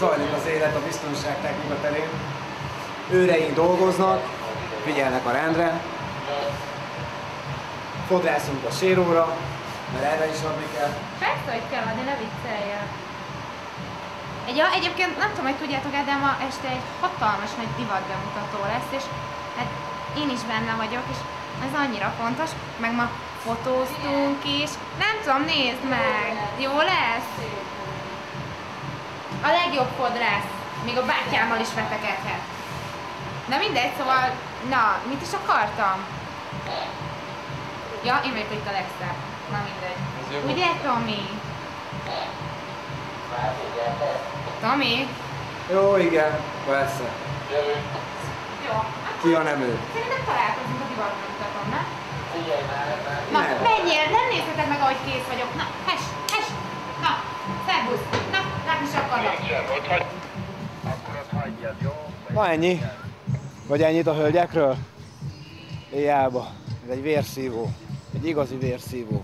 Zajlik az élet a biztonságtechnika terén. Őreink dolgoznak, figyelnek a rendre. Fodrászunk a séróra, mert erre is adni kell. Persze, hogy kell adni, ne vicceljél. Egyébként nem tudom, hogy tudjátok, de ma este egy hatalmas nagy divat bemutató lesz, és hát én is benne vagyok, és ez annyira fontos, meg ma fotóztunk is. Nem tudom, nézd meg! Jó lesz? A legjobb fodrász, még a bátyámmal is vetekedhet. Na mindegy, szóval, na, mit is akartam? Ja, én vagyok itt a legszebb. Na mindegy. Ugye, Tomi? Tomi? Jó, igen, persze. Jó. Ki a nem ő? Szerintem találkozunk a divatbemutatom, ne? Na, menjél, nem nézheted meg, ahogy kész vagyok. Na, hes! Na, szervusz! Na, látni is akarlak. Na ennyi. Vagy ennyit a hölgyekről? Éjjelba. Ez egy vérszívó. Egy igazi vérszívó.